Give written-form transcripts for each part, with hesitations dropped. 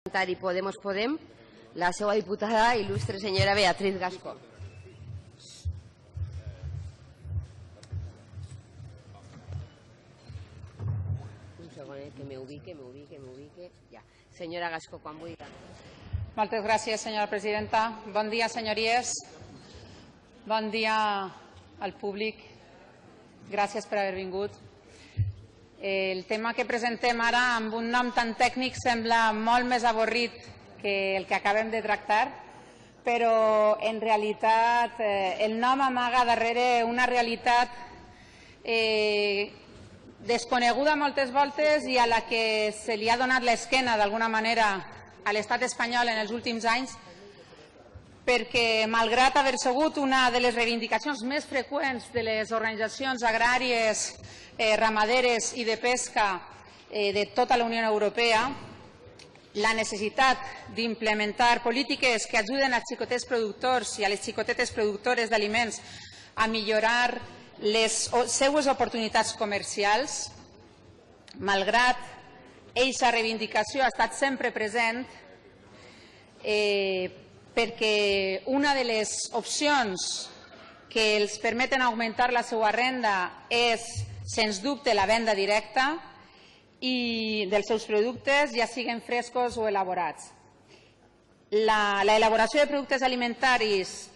Podem, la seva diputada, il·lustre senyora Beatriz Gascó. Un segon, que m'ubique. Ja. Senyora Gascó, quan vulgui. Moltes gràcies, senyora presidenta. Bon dia, senyories. Bon dia al públic. Gràcies per haver vingut. El tema que presentem ara, amb un nom tan tècnic, sembla molt més avorrit que el que acabem de tractar, però en realitat el nom amaga darrere una realitat desconeguda moltes voltes i a la que se li ha donat l'esquena d'alguna manera a l'estat espanyol en els últims anys, perquè malgrat haver sigut una de les reivindicacions més freqüents de les organitzacions agràries, ramaderes i de pesca de tota la Unió Europea, la necessitat d'implementar polítiques que ajuden als xicotets productors i a les xicotetes productores d'aliments a millorar les seues oportunitats comercials, malgrat aquesta reivindicació ha estat sempre present, perquè una de les opcions que els permeten augmentar la seva renda és, sens dubte, la venda directa i dels seus productes, ja siguin frescos o elaborats. L'elaboració de productes alimentaris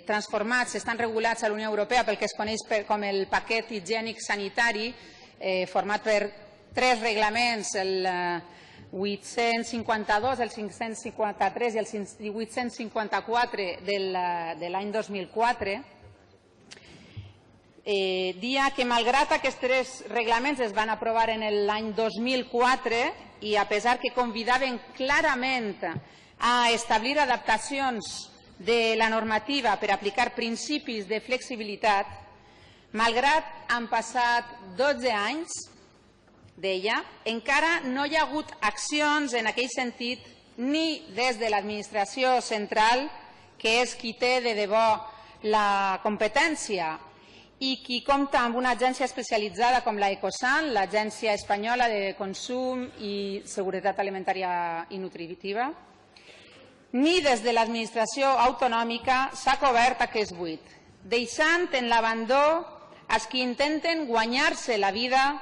transformats estan regulats a la Unió Europea pel que es coneix com el paquet higiènic sanitari, format per 3 reglaments, el 852, el 553 i el 854 de l'any 2004, dia que, malgrat aquests 3 reglaments es van aprovar en l'any 2004 i a pesar que convidaven clarament a establir adaptacions de la normativa per aplicar principis de flexibilitat, malgrat han passat 12 anys d'ella, encara no hi ha hagut accions en aquell sentit ni des de l'administració central, que és qui té de debò la competència i qui compta amb una agència especialitzada com la Ecosan, l'Agència Espanyola de Consum i Seguretat Alimentària i Nutritiva, ni des de l'administració autonòmica s'ha cobert aquest buit, deixant en l'abandó els que intenten guanyar-se la vida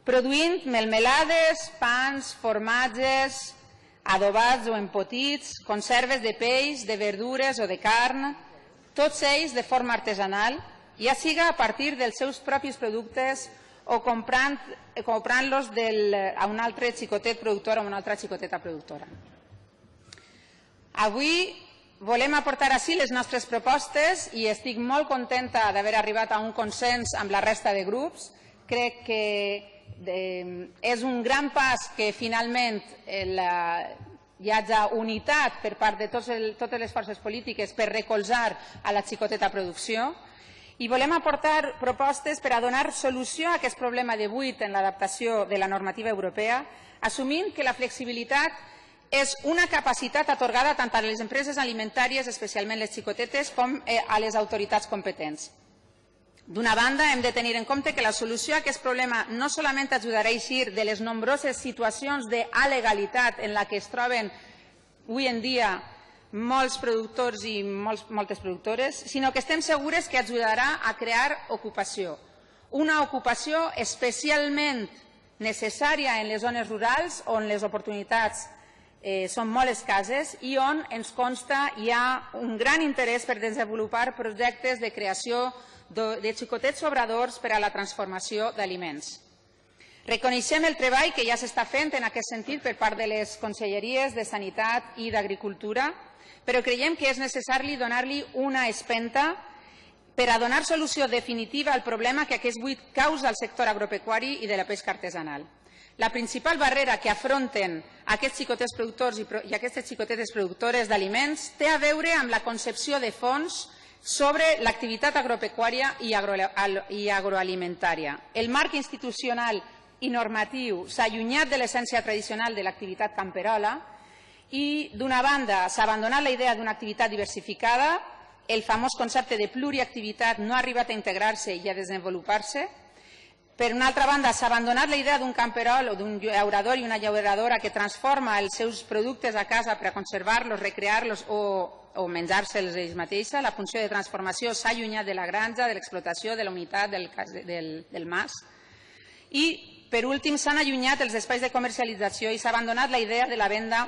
produint melmelades, pans, formatges, adobats o empotits, conserves de peix, de verdures o de carn, tots ells de forma artesanal, ja siga a partir dels seus propis productes o comprant-los a un altre xicotet productor o a una altra xicoteta productora. Avui volem aportar així les nostres propostes i estic molt contenta d'haver arribat a un consens amb la resta de grups. Crec que és un gran pas que finalment hi hagi unitat per part de totes les forces polítiques per recolzar a la xicoteta producció. I volem aportar propostes per a donar solució a aquest problema de buit en l'adaptació de la normativa europea, assumint que la flexibilitat és una capacitat atorgada tant a les empreses alimentàries, especialment les xicotetes, com a les autoritats competents. D'una banda, hem de tenir en compte que la solució a aquest problema no solament ajudarà a eixir de les nombroses situacions d'alegalitat en la que es troben avui en dia molts productors i moltes productores, sinó que estem segures que ajudarà a crear ocupació. Una ocupació especialment necessària en les zones rurals, on les oportunitats són molt escasses i on ens consta hi ha un gran interès per desenvolupar projectes de creació de xicotets obradors per a la transformació d'aliments. Reconeixem el treball que ja s'està fent en aquest sentit per part de les conselleries de Sanitat i d'Agricultura, però creiem que és necessari donar-li una espenta per a donar solució definitiva al problema que aquest buit causa al sector agropecuari i de la pesca artesanal. La principal barrera que afronten aquests xicotets productors i aquestes xicotetes productores d'aliments té a veure amb la concepció de fons sobre l'activitat agropecuària i agroalimentària. El marc institucional i normatiu s'ha allunyat de l'essència tradicional de l'activitat camperola i, d'una banda, s'ha abandonat la idea d'una activitat diversificada, el famós concepte de pluriactivitat no ha arribat a integrar-se i a desenvolupar-se, Per una altra banda, s'ha abandonat la idea d'un camperol o d'un llaurador i una llauradora que transforma els seus productes a casa per a conservar-los, recrear-los o menjar-se'ls ells mateixa. La funció de transformació s'ha allunyat de la granja, de l'explotació, de la unitat del mas. I, per últim, s'han allunyat els espais de comercialització i s'ha abandonat la idea de la venda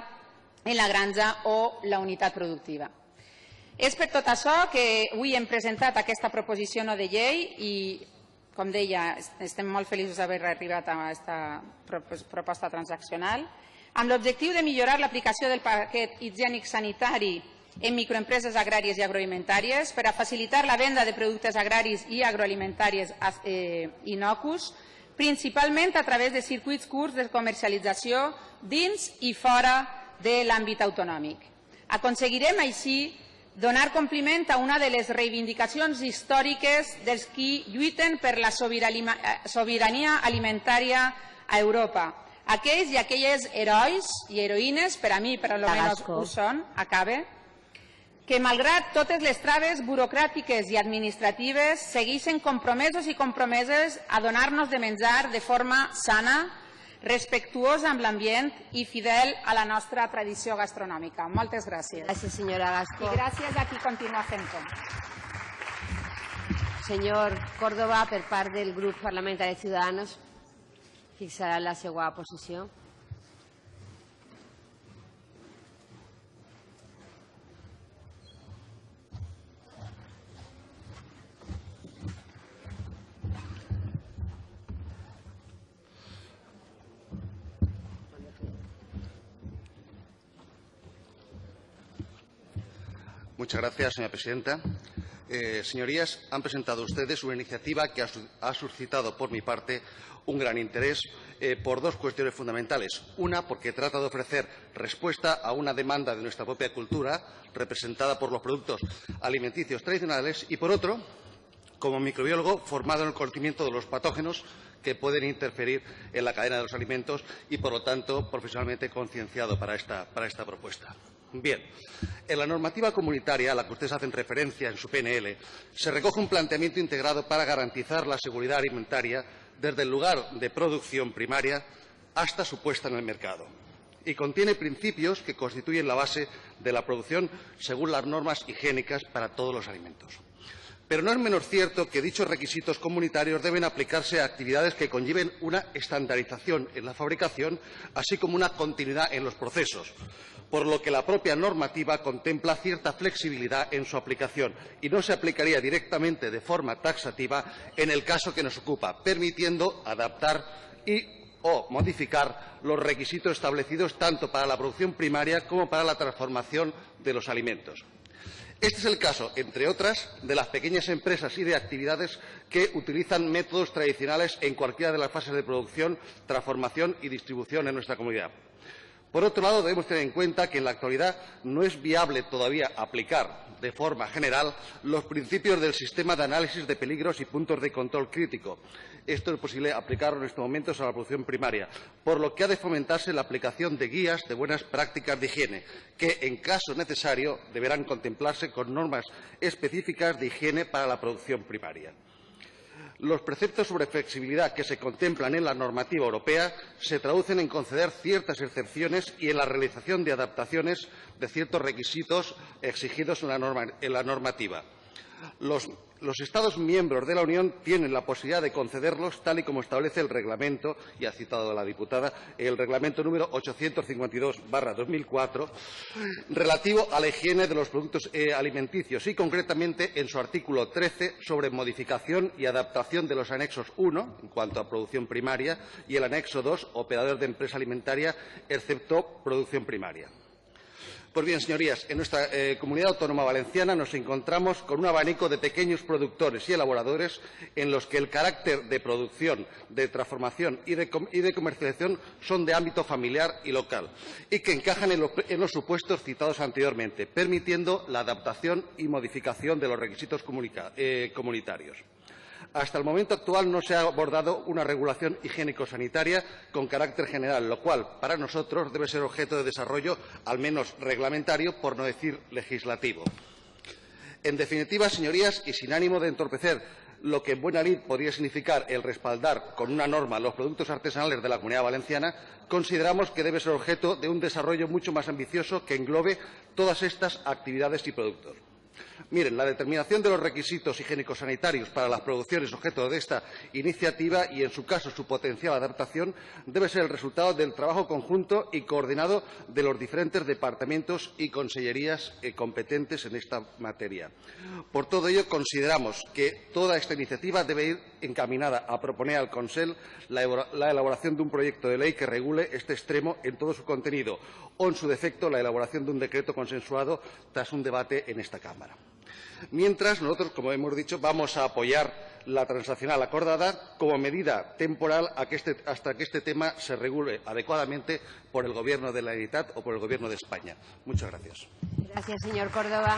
en la granja o la unitat productiva. És per tot això que avui hem presentat aquesta proposició no de llei i, com deia, estem molt feliços d'haver arribat a aquesta proposta transaccional, amb l'objectiu de millorar l'aplicació del paquet higiènic sanitari en microempreses agràries i agroalimentàries per a facilitar la venda de productes agraris i agroalimentaris innocus, principalment a través de circuits curts de comercialització dins i fora de l'àmbit autonòmic. Aconseguirem així donar compliment a una de les reivindicacions històriques dels qui lluiten per la sobirania alimentària a Europa. Aquells i aquelles herois i heroïnes, per a mi, per almenys ho són, que malgrat totes les traves burocràtiques i administratives segueixen compromesos i compromeses a donar-nos de menjar de forma sana, respectuosa amb l'ambient i fidel a la nostra tradició gastronòmica. Moltes gràcies. Gràcies, senyora Gasco. I gràcies a qui continua fent-ho. Senyor Córdoba, per part del grup parlamentari de Ciudadanos, fixarà la seva posició. Muchas gracias, señora presidenta. Señorías, han presentado ustedes una iniciativa que ha suscitado por mi parte un gran interés por dos cuestiones fundamentales. Una, porque trata de ofrecer respuesta a una demanda de nuestra propia cultura, representada por los productos alimenticios tradicionales, y por otro, como microbiólogo formado en el conocimiento de los patógenos que pueden interferir en la cadena de los alimentos y, por lo tanto, profesionalmente concienciado para esta propuesta. Bien, en la normativa comunitaria a la que ustedes hacen referencia en su PNL, se recoge un planteamiento integrado para garantizar la seguridad alimentaria desde el lugar de producción primaria hasta su puesta en el mercado. Y contiene principios que constituyen la base de la producción según las normas higiénicas para todos los alimentos. Pero no es menos cierto que dichos requisitos comunitarios deben aplicarse a actividades que conlleven una estandarización en la fabricación, así como una continuidad en los procesos, por lo que la propia normativa contempla cierta flexibilidad en su aplicación y no se aplicaría directamente de forma taxativa en el caso que nos ocupa, permitiendo adaptar o modificar los requisitos establecidos tanto para la producción primaria como para la transformación de los alimentos. Este es el caso, entre otras, de las pequeñas empresas y de actividades que utilizan métodos tradicionales en cualquiera de las fases de producción, transformación y distribución en nuestra comunidad. Por otro lado, debemos tener en cuenta que en la actualidad no es viable todavía aplicar de forma general los principios del sistema de análisis de peligros y puntos de control crítico. Esto es posible aplicarlo en estos momentos a la producción primaria, por lo que ha de fomentarse la aplicación de guías de buenas prácticas de higiene, que, en caso necesario, deberán contemplarse con normas específicas de higiene para la producción primaria. Los preceptos sobre flexibilidad que se contemplan en la normativa europea se traducen en conceder ciertas excepciones y en la realización de adaptaciones de ciertos requisitos exigidos en la normativa. Los Estados miembros de la Unión tienen la posibilidad de concederlos tal y como establece el reglamento, y ha citado la diputada, el reglamento número 852/2004, relativo a la higiene de los productos alimenticios y, concretamente, en su artículo 13, sobre modificación y adaptación de los anexos 1, en cuanto a producción primaria, y el anexo 2, operador de empresa alimentaria, excepto producción primaria. Pues bien, señorías, en nuestra comunidad autónoma valenciana nos encontramos con un abanico de pequeños productores y elaboradores en los que el carácter de producción, de transformación y de comercialización son de ámbito familiar y local y que encajan en los supuestos citados anteriormente, permitiendo la adaptación y modificación de los requisitos comunitarios. Hasta el momento actual no se ha abordado una regulación higiénico-sanitaria con carácter general, lo cual, para nosotros, debe ser objeto de desarrollo, al menos reglamentario, por no decir legislativo. En definitiva, señorías, y sin ánimo de entorpecer lo que en buena lid podría significar el respaldar con una norma los productos artesanales de la Comunidad Valenciana, consideramos que debe ser objeto de un desarrollo mucho más ambicioso que englobe todas estas actividades y productos. Miren, la determinación de los requisitos higiénico-sanitarios para las producciones objeto de esta iniciativa y, en su caso, su potencial adaptación debe ser el resultado del trabajo conjunto y coordinado de los diferentes departamentos y consellerías competentes en esta materia. Por todo ello, consideramos que toda esta iniciativa debe ir encaminada a proponer al Consell la elaboración de un proyecto de ley que regule este extremo en todo su contenido o, en su defecto, la elaboración de un decreto consensuado tras un debate en esta Cámara. Mientras, nosotros, como hemos dicho, vamos a apoyar la transaccional acordada como medida temporal hasta que este tema se regule adecuadamente por el Gobierno de la Generalitat o por el Gobierno de España. Muchas gracias. Gracias, señor Córdoba.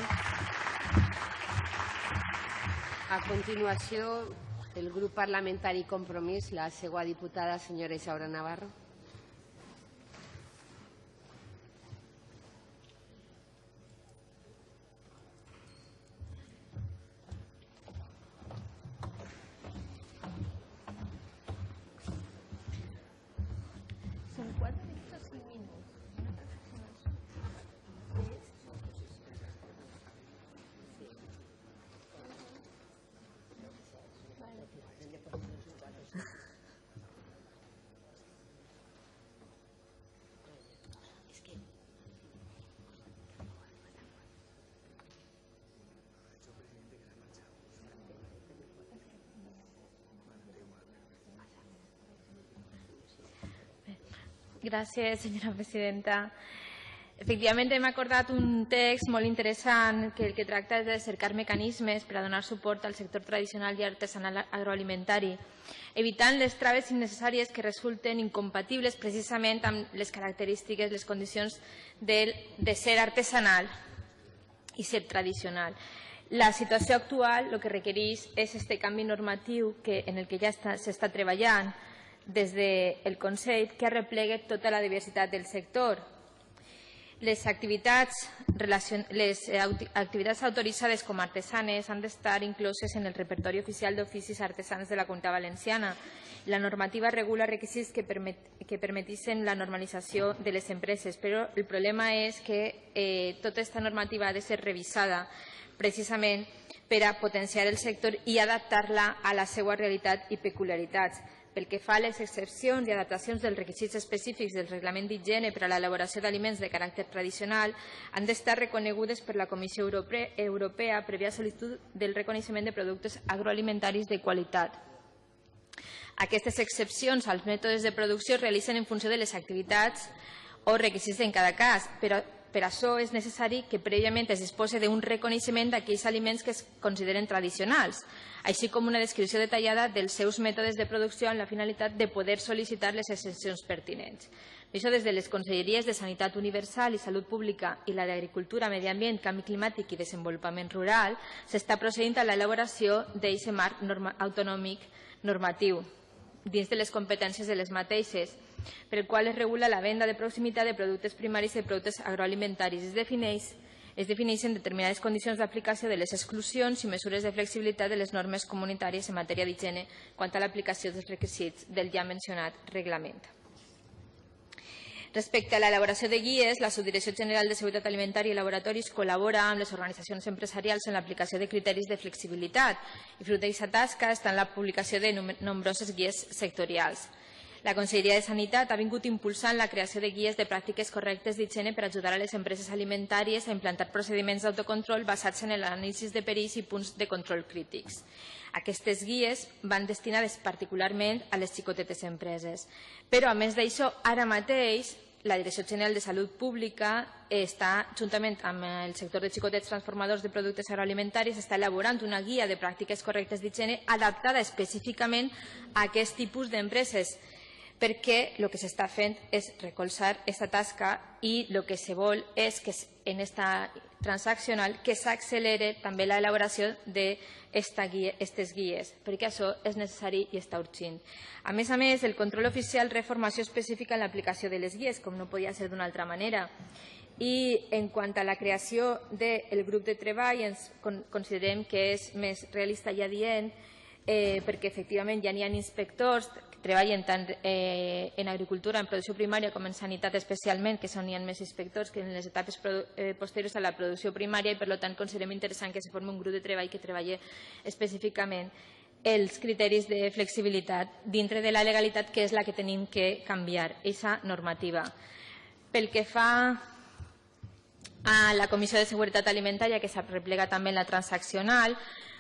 A continuació, el grup parlamentari Compromís, la seva diputada, senyora Isaura Navarro. Gràcies, senyora presidenta. Efectivament, hem acordat un text molt interessant que el que tracta és de cercar mecanismes per a donar suport al sector tradicional i artesanal agroalimentari, evitant les traves innecessàries que resulten incompatibles precisament amb les característiques, les condicions de ser artesanal i ser tradicional. La situació actual el que requereix és aquest canvi normatiu en el que ja s'està treballant des del Consell, que arreplega tota la diversitat del sector. Les activitats autoritzades com a artesanes han d'estar incloses en el repertori oficial d'oficis artesans de la Comunitat Valenciana. La normativa regula requisits que permetissin la normalització de les empreses, però el problema és que tota aquesta normativa ha de ser revisada precisament per a potenciar el sector i adaptar-la a la seva realitat i peculiaritats. Pel que fa a les excepcions i adaptacions dels requisits específics del Reglament d'Higiene per a l'elaboració d'aliments de caràcter tradicional, han d'estar reconegudes per la Comissió Europea prèvia sol·licitud del reconeixement de productes agroalimentaris de qualitat. Aquestes excepcions als mètodes de producció es realitzen en funció de les activitats o requisits en cada cas, però per això és necessari que prèviament es disposi d'un reconeixement d'aquells aliments que es consideren tradicionals, així com una descripció detallada dels seus mètodes de producció amb la finalitat de poder sol·licitar les excepcions pertinents. Per això, des de les Conselleries de Sanitat Universal i Salut Pública i la d'Agricultura, Medi Ambient, Canvi Climàtic i Desenvolupament Rural, s'està procedint a l'elaboració d'aquest marc autonòmic normatiu dins de les competències de les mateixes, per el qual es regula la venda de proximitat de productes primaris i de productes agroalimentaris. Es defineixen determinades condicions d'aplicació de les exclusions i mesures de flexibilitat de les normes comunitàries en matèria d'higiene quant a l'aplicació dels requisits del ja mencionat reglament. Respecte a l'elaboració de guies, la Subdirecció General de Seguretat Alimentària i Laboratoris col·labora amb les organitzacions empresarials en l'aplicació de criteris de flexibilitat i fruit d'aquesta tasca està en la publicació de nombroses guies sectorials. La Conselleria de Sanitat ha vingut impulsant la creació de guies de pràctiques correctes d'higiene per ajudar a les empreses alimentàries a implantar procediments d'autocontrol basats en l'anàlisi de perills i punts de control crítics. Aquestes guies van destinades particularment a les xicotetes empreses. Però, a més d'això, ara mateix, la Direcció General de Salut Pública està, juntament amb el sector de xicotets transformadors de productes agroalimentaris, està elaborant una guia de pràctiques correctes d'higiene adaptada específicament a aquest tipus d'empreses, perquè el que s'està fent és recolzar aquesta tasca i el que se vol és que en aquesta transaccional que s'accelere també l'elaboració d'aquestes guies, perquè això és necessari i està urgent. A més, el control oficial rep formació específica en l'aplicació de les guies, com no podia ser d'una altra manera. I en quant a la creació del grup de treball, considerem que és més realista i adient perquè efectivament ja n'hi ha inspectors que treballen tant en agricultura, en producció primària com en sanitat especialment, que n'hi ha més inspectors que en les etapes posteriors a la producció primària i per tant considerem interessant que se formi un grup de treball que treballi específicament els criteris de flexibilitat dintre de la legalitat, que és la que tenim que canviar, aquesta normativa. Pel que fa a la Comissió de Seguretat Alimentària, que s'arreplega també en la transaccional,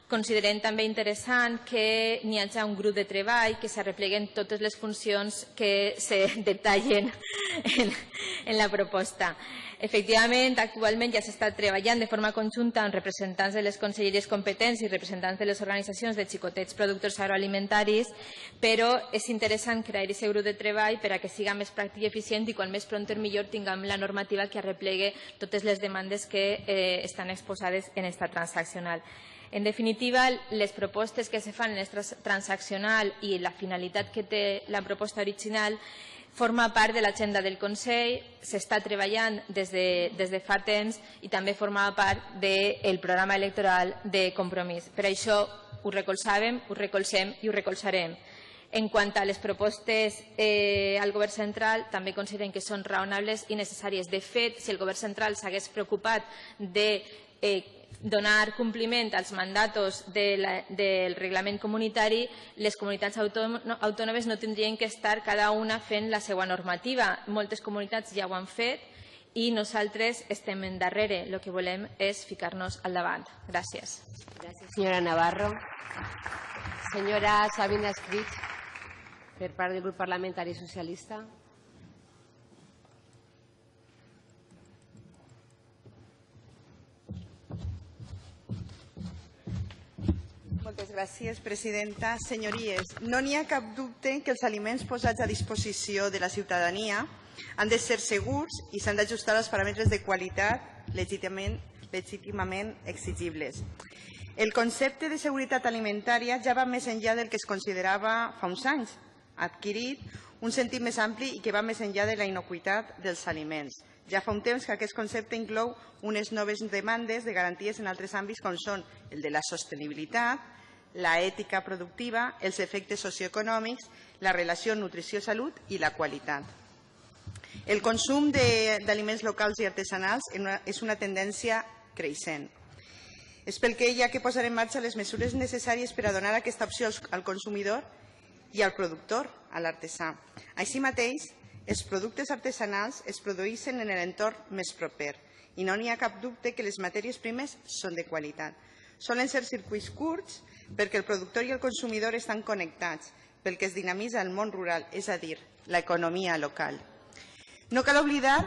considerem també interessant que n'hi hagi un grup de treball que s'arrepleguen totes les funcions que se detallen en la proposta. Efectivament, actualment ja s'està treballant de forma conjunta amb representants de les conselleries competents i representants de les organitzacions de xicotets productors agroalimentaris, però és interessant crear aquest grup de treball per a que siga més pràctic i eficient i quan més pront millor tinguem la normativa que arreplegue totes les demandes que estan exposades en aquesta transaccional. En definitiva, les propostes que se fan en aquesta transaccional i la finalitat que té la proposta original forma part de l'agenda del Consell, s'està treballant des de fa temps i també forma part del programa electoral de Compromís. Per això ho recolzàvem, ho recolzem i ho recolzarem. En quant a les propostes al Govern central, també considerem que són raonables i necessàries. De fet, si el Govern central s'hagués preocupat de donar compliment als mandatos del reglament comunitari, les comunitats autònomes no tindrien que estar cada una fent la seva normativa. Moltes comunitats ja ho han fet i nosaltres estem endarrere. El que volem és ficar-nos al davant. Gràcies. Gràcies, senyora Navarro. Senyora Sabina Escrit, per part del grup parlamentari socialista. Moltes gràcies, presidenta. Senyories, no n'hi ha cap dubte que els aliments posats a disposició de la ciutadania han de ser segurs i s'han d'ajustar als paràmetres de qualitat legítimament exigibles. El concepte de seguretat alimentària ja va més enllà del que es considerava fa uns anys. Ha adquirit un sentit més ampli i que va més enllà de la inocuïtat dels aliments. Ja fa un temps que aquest concepte inclou unes noves demandes de garanties en altres àmbits com són el de la sostenibilitat, la ètica productiva, els efectes socioeconòmics, la relació nutrició-salut i la qualitat. El consum d'aliments locals i artesanals és una tendència creixent. És pel que hi ha que posar en marxa les mesures necessàries per a donar aquesta opció al consumidor i al productor, a l'artesà. Així mateix, els productes artesanals es produeixen en l'entorn més proper i no n'hi ha cap dubte que les matèries primeres són de qualitat. Solen ser circuits curts perquè el productor i el consumidor estan connectats, pel que es dinamitza el món rural, és a dir, l'economia local. No cal oblidar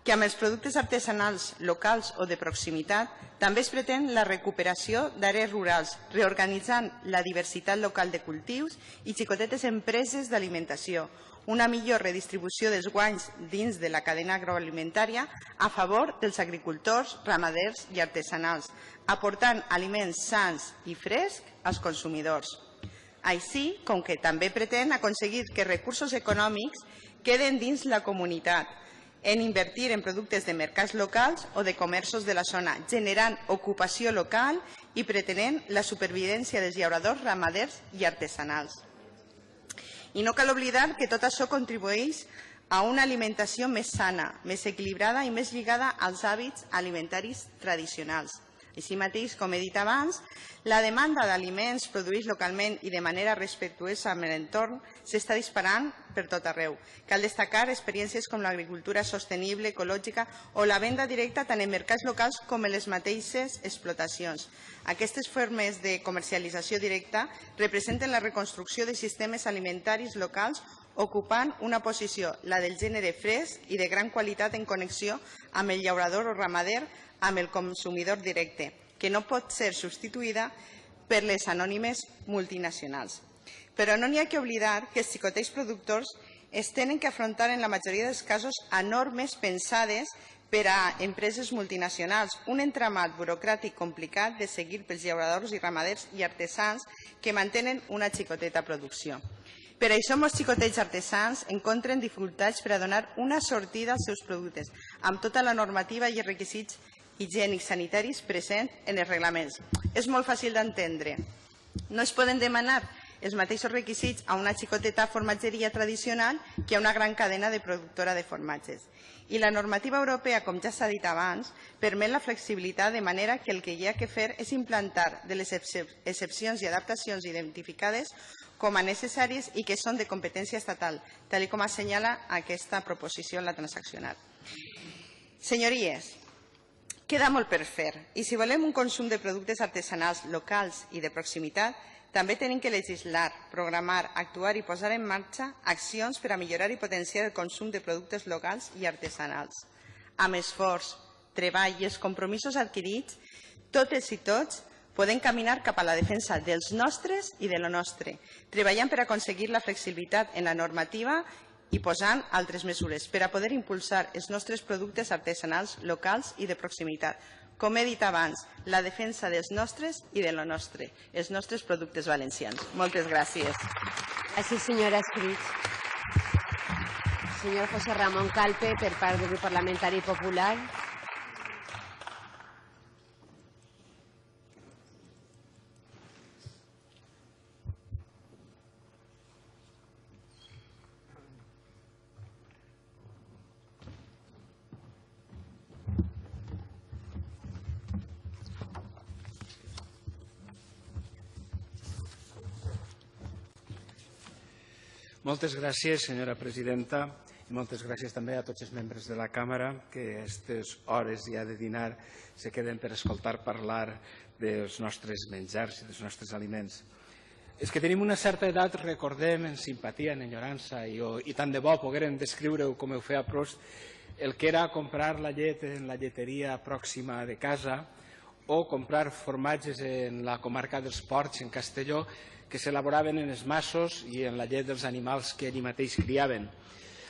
que amb els productes artesanals locals o de proximitat també es pretén la recuperació d'àrees rurals, reorganitzant la diversitat local de cultius i xicotetes empreses d'alimentació, una millor redistribució dels guanys dins de la cadena agroalimentària a favor dels agricultors, ramaders i artesanals, aportant aliments sans i frescs als consumidors. Així com que també pretén aconseguir que recursos econòmics queden dins la comunitat, en invertir en productes de mercats locals o de comerços de la zona, generant ocupació local i pretenent la supervivència dels llauradors, ramaders i artesanals. I no cal oblidar que tot això contribueix a una alimentació més sana, més equilibrada i més lligada als hàbits alimentaris tradicionals. Així mateix, com he dit abans, la demanda d'aliments produïts localment i de manera respectuosa amb l'entorn s'està disparant per tot arreu. Cal destacar experiències com l'agricultura sostenible, ecològica o la venda directa tant en mercats locals com en les mateixes explotacions. Aquestes formes de comercialització directa representen la reconstrucció de sistemes alimentaris locals ocupant una posició, la del gènere fresc i de gran qualitat en connexió amb el llaurador o ramader, amb el consumidor directe, que no pot ser substituïda per les anònimes multinacionals. Però no n'hi ha que oblidar que els xicotells productors es tenen que afrontar en la majoria dels casos a normes pensades per a empreses multinacionals, un entramat burocràtic complicat de seguir pels llauradors i ramaders i artesans que mantenen una xicoteta producció. Per això, molts xicotets artesans encontren dificultats per a donar una sortida als seus productes, amb tota la normativa i els requisits higiènics sanitaris presents en els reglaments. És molt fàcil d'entendre. No es poden demanar els mateixos requisits a una xicoteta formatgeria tradicional que a una gran cadena de productora de formatges. I la normativa europea, com ja s'ha dit abans, permet la flexibilitat de manera que el que hi ha que fer és implantar de les excepcions i adaptacions identificades com a necessàries i que són de competència estatal, tal com assenyala aquesta proposició en la transaccional. Senyories, queda molt per fer i si volem un consum de productes artesanals locals i de proximitat, també tenim que legislar, programar, actuar i posar en marxa accions per a millorar i potenciar el consum de productes locals i artesanals. Amb esforç, treball i els compromisos adquirits, totes i tots podem caminar cap a la defensa dels nostres i de lo nostre, treballant per aconseguir la flexibilitat en la normativa i posant altres mesures per a poder impulsar els nostres productes artesanals locals i de proximitat. Com he dit abans, la defensa dels nostres i de lo nostre, els nostres productes valencians. Moltes gràcies. Gràcies, senyora Escrit. Senyor José Ramón Calpe, per part del grup parlamentari popular. Moltes gràcies, senyora presidenta, i moltes gràcies també a tots els membres de la Càmera que a aquestes hores ja de dinar se queden per escoltar parlar dels nostres menjars i dels nostres aliments. És que tenim una certa edat, recordem, en simpatia, en enyorança, i tant de bo poguérem descriure-ho com ho feia Proust, el que era comprar la llet en la lleteria pròxima de casa o comprar formatges en la comarca dels Ports, en Castelló, que s'elaboraven en els massos i en la llet dels animals que allí mateix criaven.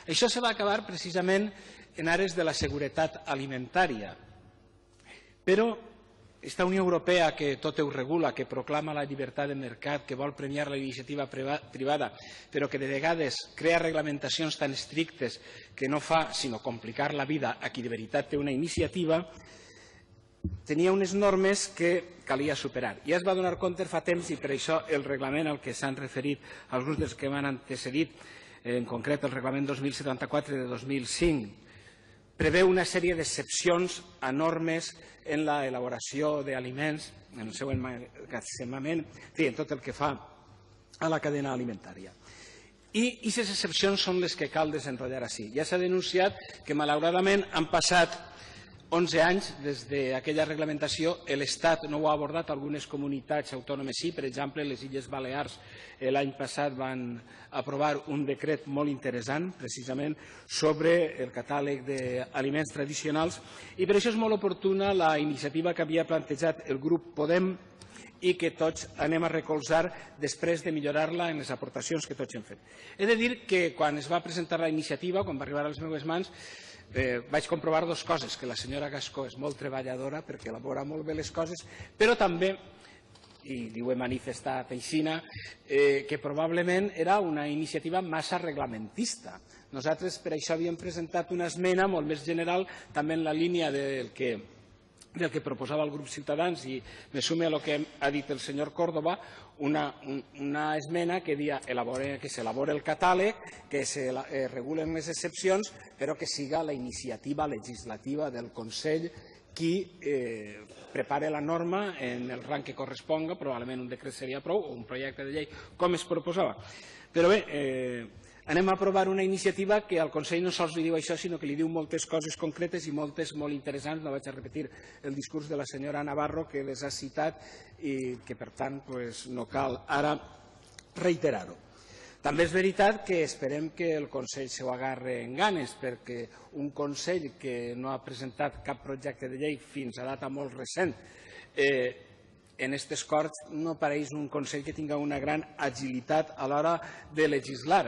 Això se va acabar precisament en ares de la seguretat alimentària. Però aquesta Unió Europea que tot ho regula, que proclama la llibertat de mercat, que vol premiar la iniciativa privada, però que de vegades crea reglamentacions tan estrictes que no fa sinó complicar la vida a qui de veritat té una iniciativa, tenia unes normes que calia superar. Ja es va donar compte fa temps i per això el reglament al que s'han referit alguns dels que m'han antecedit, en concret el reglament 2074 de 2005, preveu una sèrie d'excepcions a normes en l'elaboració d'aliments, en el seu emmagatzemament, en tot el que fa a la cadena alimentària. I aquestes excepcions són les que cal desenrotllar així. Ja s'ha denunciat que malauradament han passat 11 anys des d'aquella reglamentació, l'Estat no ho ha abordat, algunes comunitats autònomes sí, per exemple, les Illes Balears l'any passat van aprovar un decret molt interessant, precisament, sobre el catàleg d'aliments tradicionals, i per això és molt oportuna la iniciativa que havia plantejat el grup Podem i que tots anem a recolzar després de millorar-la en les aportacions que tots hem fet. He de dir que quan es va presentar la iniciativa, quan va arribar a les meves mans, vaig comprovar dues coses, que la senyora Gascó és molt treballadora perquè elabora molt bé les coses, però també, i ho he manifestat aixina, que probablement era una iniciativa massa reglamentista. Nosaltres per això havíem presentat una esmena molt més general, també en la línia del que proposava el grup Ciutadans, i me sume a lo que ha dit el senyor Córdoba, una esmena que dia que s'elabora el catàleg, que se regulen les excepcions, però que siga la iniciativa legislativa del Consell qui prepare la norma en el rang que corresponga, probablement un decret seria prou, o un projecte de llei, com es proposava. Però bé, anem a aprovar una iniciativa que al Consell no sols li diu això, sinó que li diu moltes coses concretes i moltes molt interessants. No vaig a repetir el discurs de la senyora Navarro, que les ha citat i que, per tant, no cal ara reiterar-ho. També és veritat que esperem que el Consell s'ho agarre en ganes, perquè un Consell que no ha presentat cap projecte de llei fins a data molt recent en aquestes Corts no pareix un Consell que tinga una gran agilitat a l'hora de legislar.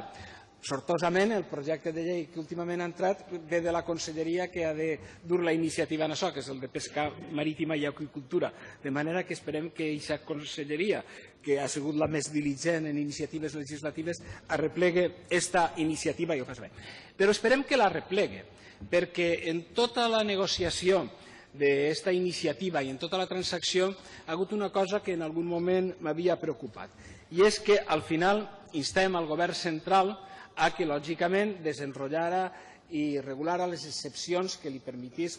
Sortosament, el projecte de llei que últimament ha entrat ve de la conselleria que ha de dur la iniciativa en això, que és el de pesca marítima i aqüicultura. De manera que esperem que aquesta conselleria, que ha sigut la més diligent en iniciatives legislatives, arreplegue aquesta iniciativa i ho fas bé. Però esperem que la arreplegue, perquè en tota la negociació d'esta iniciativa i en tota la transacció ha hagut una cosa que en algun moment m'havia preocupat, i és que al final instem al govern central a que, lògicament, desenrotllara i regulara les excepcions que li permetís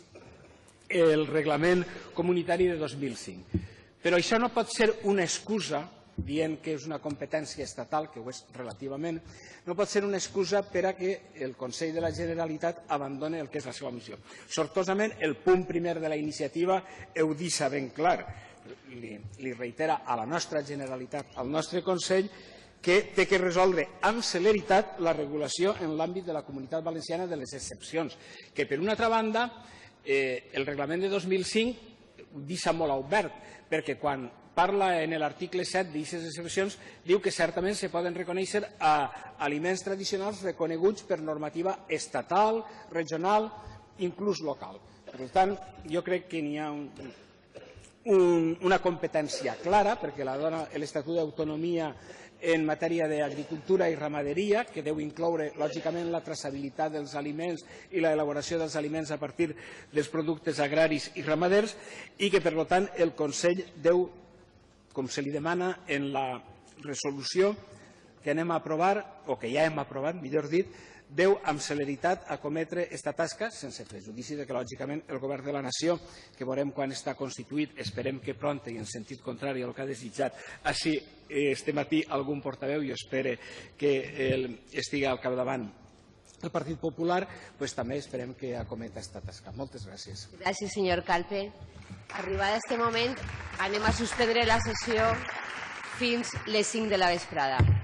el reglament comunitari de 2005. Però això no pot ser una excusa, dient que és una competència estatal, que ho és relativament, no pot ser una excusa per a que el Consell de la Generalitat abandoni el que és la seva missió. Sortosament, el punt primer de la iniciativa ho deixa ben clar. Li reitera a la nostra Generalitat, al nostre Consell, que té que resoldre amb celeritat la regulació en l'àmbit de la Comunitat Valenciana de les excepcions, que per una altra banda el reglament de 2005 ho deixa molt obert, perquè quan parla en l'article 7 d'aquestes excepcions diu que certament se poden reconèixer aliments tradicionals reconeguts per normativa estatal, regional, inclús local. Per tant, jo crec que n'hi ha una competència clara, perquè la dona l'Estatut d'Autonomia en matèria d'agricultura i ramaderia, que deu incloure, lògicament, la traçabilitat dels aliments i l'elaboració dels aliments a partir dels productes agraris i ramaders, i que, per tant, el Consell deu, com se li demana en la resolució que anem a aprovar, o que ja hem aprovat, millor dit, deu amb celeritat acometre aquesta tasca, sense prejudici que, lògicament, el govern de la nació, que veurem quan està constituït, esperem que pront i en sentit contrari al que ha desitjat, així este matí algun portaveu, i espero que estigui al capdavant el Partit Popular, també esperem que acometa aquesta tasca. Moltes gràcies. Gràcies, senyor Calpe. Arribat a aquest moment, anem a suspendre la sessió fins les 5 de la vesprada.